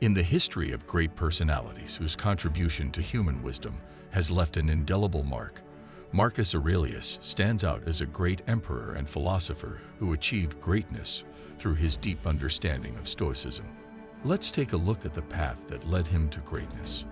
In the history of great personalities whose contribution to human wisdom has left an indelible mark, Marcus Aurelius stands out as a great emperor and philosopher who achieved greatness through his deep understanding of Stoicism. Let's take a look at the path that led him to greatness.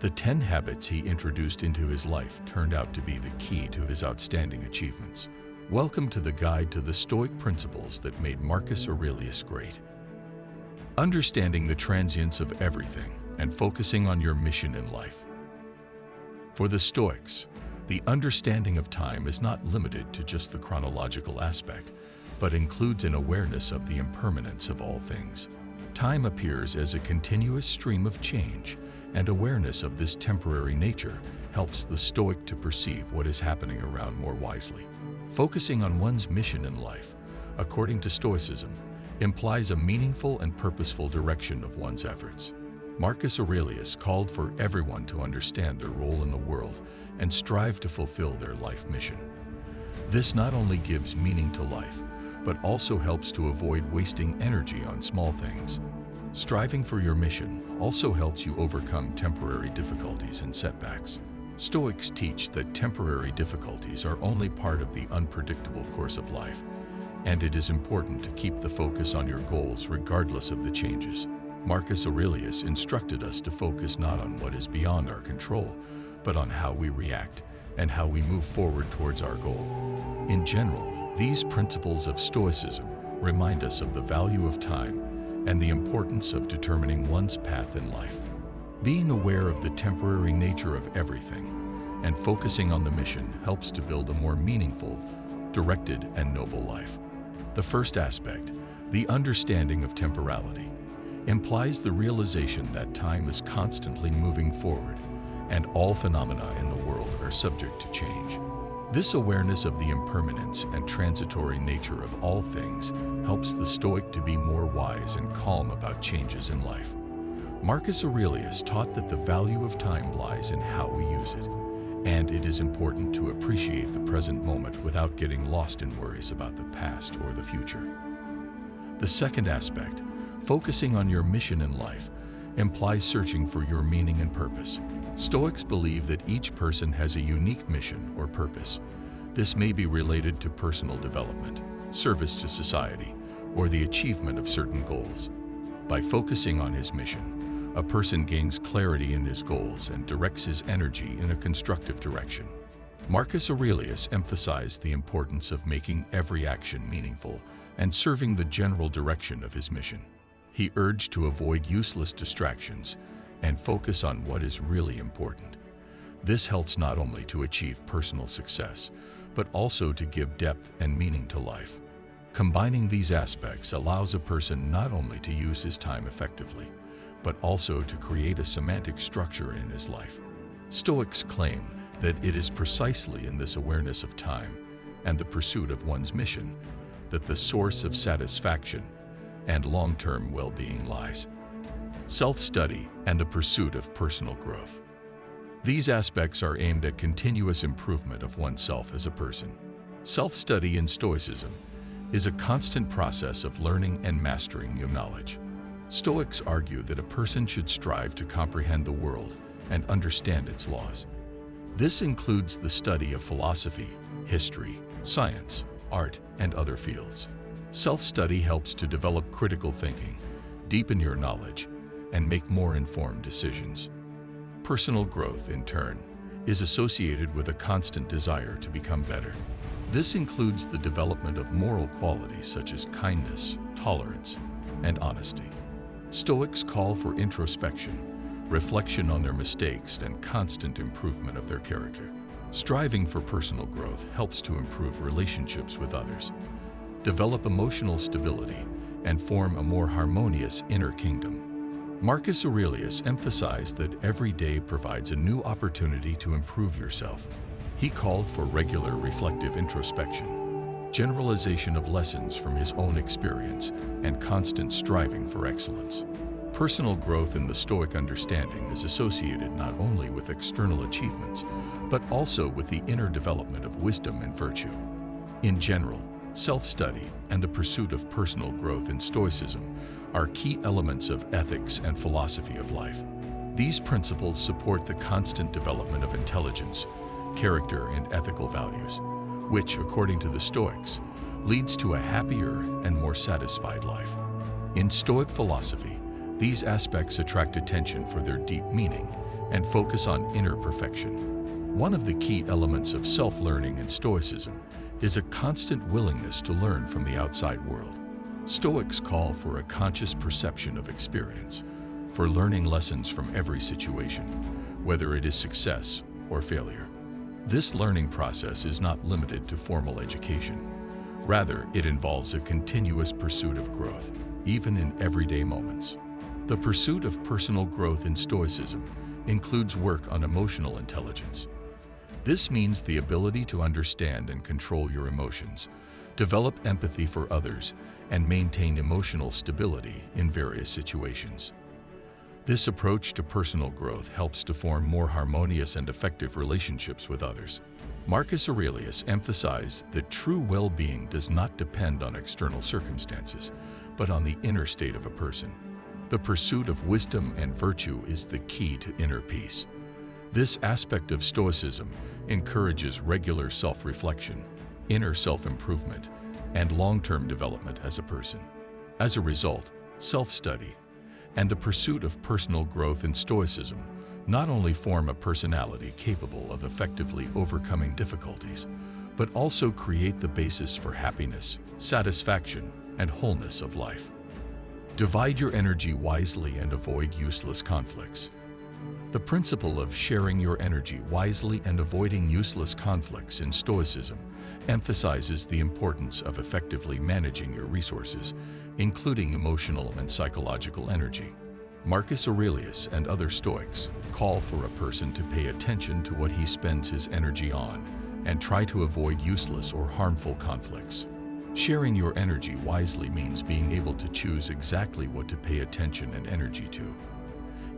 The 10 habits he introduced into his life turned out to be the key to his outstanding achievements. Welcome to the guide to the Stoic principles that made Marcus Aurelius great. Understanding the transience of everything and focusing on your mission in life. For the Stoics, the understanding of time is not limited to just the chronological aspect, but includes an awareness of the impermanence of all things. Time appears as a continuous stream of change, and awareness of this temporary nature helps the Stoic to perceive what is happening around more wisely. Focusing on one's mission in life, according to Stoicism, implies a meaningful and purposeful direction of one's efforts. Marcus Aurelius called for everyone to understand their role in the world and strive to fulfill their life mission. This not only gives meaning to life, but also helps to avoid wasting energy on small things. Striving for your mission also helps you overcome temporary difficulties and setbacks. Stoics teach that temporary difficulties are only part of the unpredictable course of life, and it is important to keep the focus on your goals regardless of the changes. Marcus Aurelius instructed us to focus not on what is beyond our control, but on how we react and how we move forward towards our goal. In general, these principles of Stoicism remind us of the value of time and the importance of determining one's path in life. Being aware of the temporary nature of everything and focusing on the mission helps to build a more meaningful, directed, and noble life. The first aspect, the understanding of temporality, implies the realization that time is constantly moving forward and all phenomena in the world are subject to change. This awareness of the impermanence and transitory nature of all things helps the Stoic to be more wise and calm about changes in life. Marcus Aurelius taught that the value of time lies in how we use it, and it is important to appreciate the present moment without getting lost in worries about the past or the future. The second aspect, focusing on your mission in life, implies searching for your meaning and purpose. Stoics believe that each person has a unique mission or purpose. This may be related to personal development, service to society, or the achievement of certain goals. By focusing on his mission, a person gains clarity in his goals and directs his energy in a constructive direction. Marcus Aurelius emphasized the importance of making every action meaningful and serving the general direction of his mission. He urged to avoid useless distractions and focus on what is really important. This helps not only to achieve personal success, but also to give depth and meaning to life. Combining these aspects allows a person not only to use his time effectively, but also to create a semantic structure in his life. Stoics claim that it is precisely in this awareness of time and the pursuit of one's mission that the source of satisfaction and long-term well-being lies. Self-study and the pursuit of personal growth. These aspects are aimed at continuous improvement of oneself as a person. Self-study in Stoicism is a constant process of learning and mastering new knowledge. Stoics argue that a person should strive to comprehend the world and understand its laws. This includes the study of philosophy, history, science, art, and other fields. Self-study helps to develop critical thinking, deepen your knowledge, and make more informed decisions. Personal growth, in turn, is associated with a constant desire to become better. This includes the development of moral qualities such as kindness, tolerance, and honesty. Stoics call for introspection, reflection on their mistakes, and constant improvement of their character. Striving for personal growth helps to improve relationships with others, develop emotional stability, and form a more harmonious inner kingdom. Marcus Aurelius emphasized that every day provides a new opportunity to improve yourself. He called for regular reflective introspection, generalization of lessons from his own experience, and constant striving for excellence. Personal growth in the Stoic understanding is associated not only with external achievements, but also with the inner development of wisdom and virtue. In general, Self-study and the pursuit of personal growth in Stoicism are key elements of ethics and philosophy of life. These principles support the constant development of intelligence, character, and ethical values, which, according to the Stoics, leads to a happier and more satisfied life. In Stoic philosophy, these aspects attract attention for their deep meaning and focus on inner perfection. One of the key elements of self-learning in Stoicism is a constant willingness to learn from the outside world. Stoics call for a conscious perception of experience, for learning lessons from every situation, whether it is success or failure. This learning process is not limited to formal education. Rather, it involves a continuous pursuit of growth, even in everyday moments. The pursuit of personal growth in Stoicism includes work on emotional intelligence. This means the ability to understand and control your emotions, develop empathy for others, and maintain emotional stability in various situations. This approach to personal growth helps to form more harmonious and effective relationships with others. Marcus Aurelius emphasized that true well-being does not depend on external circumstances, but on the inner state of a person. The pursuit of wisdom and virtue is the key to inner peace. This aspect of Stoicism encourages regular self-reflection, inner self-improvement, and long-term development as a person. As a result, self-study and the pursuit of personal growth in Stoicism not only form a personality capable of effectively overcoming difficulties, but also create the basis for happiness, satisfaction, and wholeness of life. Divide your energy wisely and avoid useless conflicts. The principle of sharing your energy wisely and avoiding useless conflicts in Stoicism emphasizes the importance of effectively managing your resources, including emotional and psychological energy. Marcus Aurelius and other Stoics call for a person to pay attention to what he spends his energy on and try to avoid useless or harmful conflicts. Sharing your energy wisely means being able to choose exactly what to pay attention and energy to.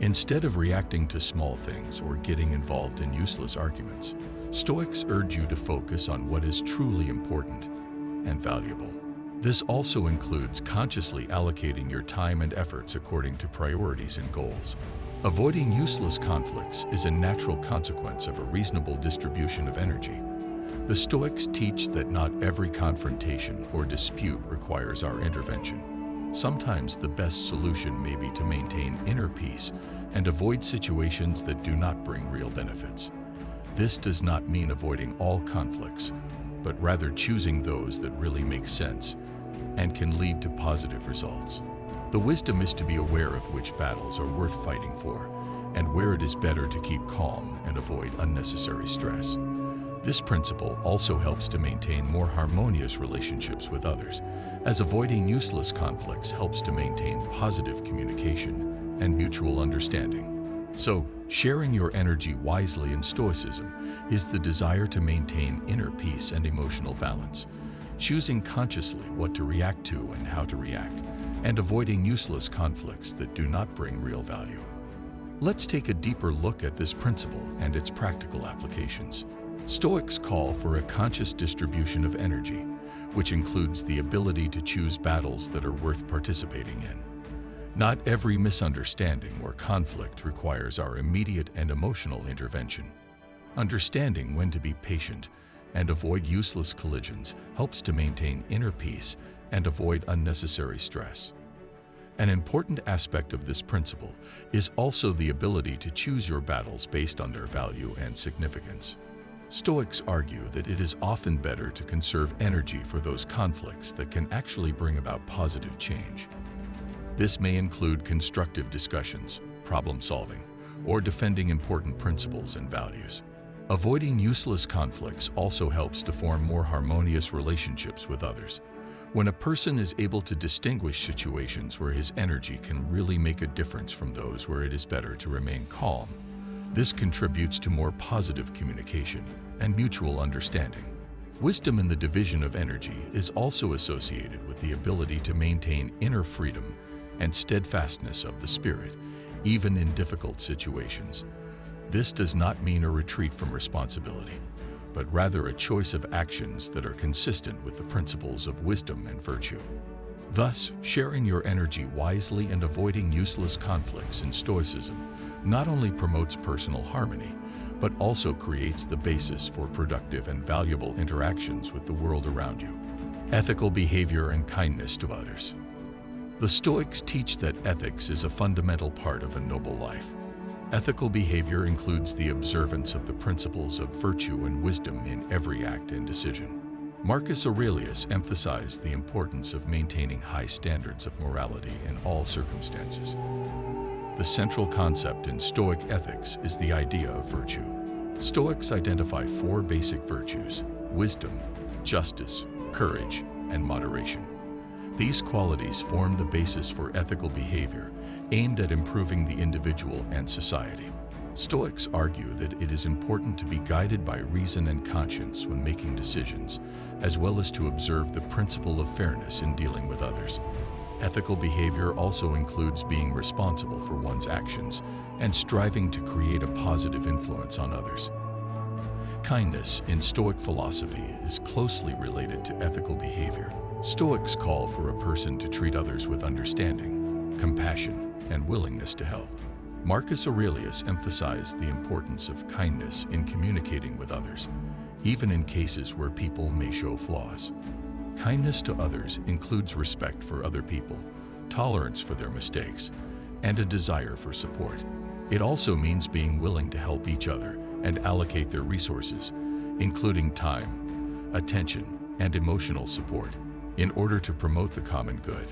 Instead of reacting to small things or getting involved in useless arguments, Stoics urge you to focus on what is truly important and valuable. This also includes consciously allocating your time and efforts according to priorities and goals. Avoiding useless conflicts is a natural consequence of a reasonable distribution of energy. The Stoics teach that not every confrontation or dispute requires our intervention. Sometimes the best solution may be to maintain inner peace and avoid situations that do not bring real benefits. This does not mean avoiding all conflicts, but rather choosing those that really make sense and can lead to positive results. The wisdom is to be aware of which battles are worth fighting for and where it is better to keep calm and avoid unnecessary stress. This principle also helps to maintain more harmonious relationships with others, as avoiding useless conflicts helps to maintain positive communication and mutual understanding. So, sharing your energy wisely in Stoicism is the desire to maintain inner peace and emotional balance, choosing consciously what to react to and how to react, and avoiding useless conflicts that do not bring real value. Let's take a deeper look at this principle and its practical applications. Stoics call for a conscious distribution of energy, which includes the ability to choose battles that are worth participating in. Not every misunderstanding or conflict requires our immediate and emotional intervention. Understanding when to be patient and avoid useless collisions helps to maintain inner peace and avoid unnecessary stress. An important aspect of this principle is also the ability to choose your battles based on their value and significance. Stoics argue that it is often better to conserve energy for those conflicts that can actually bring about positive change. This may include constructive discussions, problem solving, or defending important principles and values. Avoiding useless conflicts also helps to form more harmonious relationships with others. When a person is able to distinguish situations where his energy can really make a difference from those where it is better to remain calm, this contributes to more positive communication and mutual understanding. Wisdom in the division of energy is also associated with the ability to maintain inner freedom and steadfastness of the spirit, even in difficult situations. This does not mean a retreat from responsibility, but rather a choice of actions that are consistent with the principles of wisdom and virtue. Thus, sharing your energy wisely and avoiding useless conflicts in Stoicism not only promotes personal harmony, but also creates the basis for productive and valuable interactions with the world around you. Ethical behavior and kindness to others. The Stoics teach that ethics is a fundamental part of a noble life. Ethical behavior includes the observance of the principles of virtue and wisdom in every act and decision. Marcus Aurelius emphasized the importance of maintaining high standards of morality in all circumstances. The central concept in Stoic ethics is the idea of virtue. Stoics identify four basic virtues: wisdom, justice, courage, and moderation. These qualities form the basis for ethical behavior aimed at improving the individual and society. Stoics argue that it is important to be guided by reason and conscience when making decisions, as well as to observe the principle of fairness in dealing with others. Ethical behavior also includes being responsible for one's actions and striving to create a positive influence on others. Kindness in Stoic philosophy is closely related to ethical behavior. Stoics call for a person to treat others with understanding, compassion, and willingness to help. Marcus Aurelius emphasized the importance of kindness in communicating with others, even in cases where people may show flaws. Kindness to others includes respect for other people, tolerance for their mistakes, and a desire for support. It also means being willing to help each other and allocate their resources, including time, attention, and emotional support, in order to promote the common good.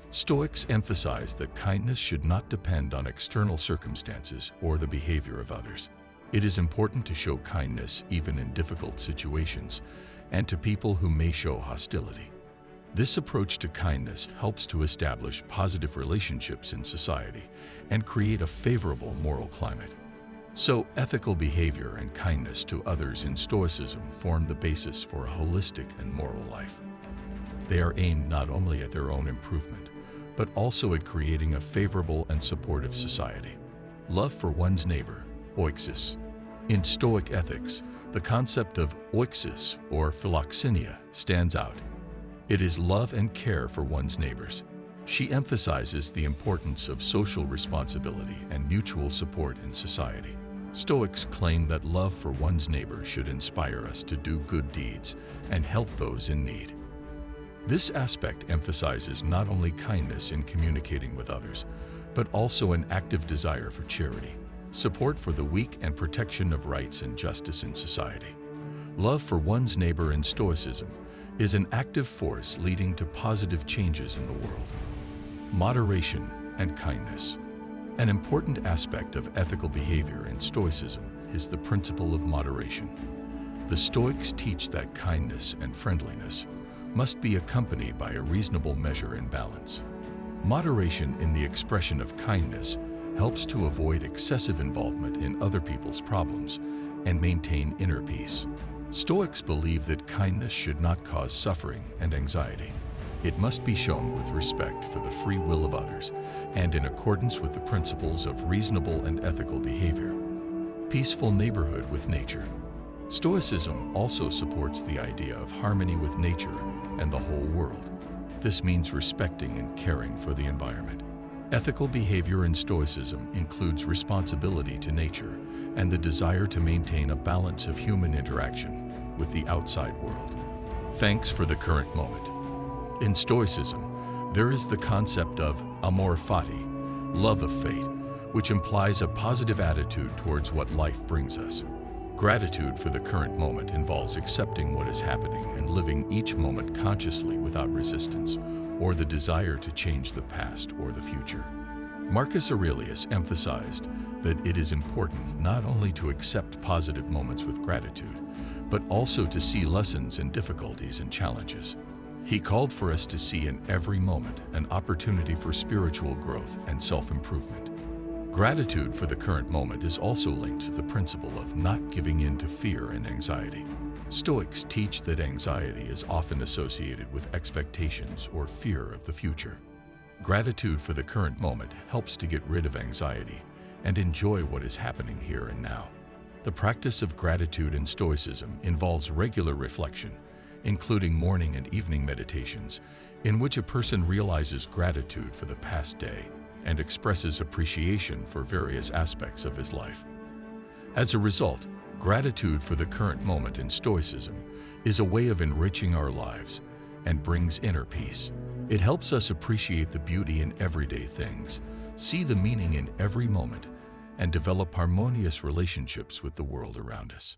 Stoics emphasize that kindness should not depend on external circumstances or the behavior of others. It is important to show kindness even in difficult situations and to people who may show hostility. This approach to kindness helps to establish positive relationships in society and create a favorable moral climate. So, ethical behavior and kindness to others in Stoicism form the basis for a holistic and moral life. They are aimed not only at their own improvement, but also at creating a favorable and supportive society. Love for one's neighbor, oiksis. In Stoic ethics, the concept of oiksis, or philoxenia, stands out. It is love and care for one's neighbors. She emphasizes the importance of social responsibility and mutual support in society. Stoics claim that love for one's neighbor should inspire us to do good deeds and help those in need. This aspect emphasizes not only kindness in communicating with others, but also an active desire for charity, support for the weak, and protection of rights and justice in society. Love for one's neighbor in Stoicism is an active force leading to positive changes in the world. Moderation and kindness. An important aspect of ethical behavior in Stoicism is the principle of moderation. The Stoics teach that kindness and friendliness must be accompanied by a reasonable measure and balance. Moderation in the expression of kindness helps to avoid excessive involvement in other people's problems and maintain inner peace. Stoics believe that kindness should not cause suffering and anxiety. It must be shown with respect for the free will of others and in accordance with the principles of reasonable and ethical behavior. Peaceful neighborhood with nature. Stoicism also supports the idea of harmony with nature and the whole world. This means respecting and caring for the environment. Ethical behavior in Stoicism includes responsibility to nature and the desire to maintain a balance of human interaction with the outside world. Thanks for the current moment. In Stoicism, there is the concept of amor fati, love of fate, which implies a positive attitude towards what life brings us. Gratitude for the current moment involves accepting what is happening and living each moment consciously without resistance or the desire to change the past or the future. Marcus Aurelius emphasized that it is important not only to accept positive moments with gratitude, but also to see lessons in difficulties and challenges. He called for us to see in every moment an opportunity for spiritual growth and self-improvement. Gratitude for the current moment is also linked to the principle of not giving in to fear and anxiety. Stoics teach that anxiety is often associated with expectations or fear of the future. Gratitude for the current moment helps to get rid of anxiety and enjoy what is happening here and now. The practice of gratitude in Stoicism involves regular reflection, including morning and evening meditations, in which a person realizes gratitude for the past day and expresses appreciation for various aspects of his life. As a result, gratitude for the current moment in Stoicism is a way of enriching our lives and brings inner peace. It helps us appreciate the beauty in everyday things, see the meaning in every moment, and develop harmonious relationships with the world around us.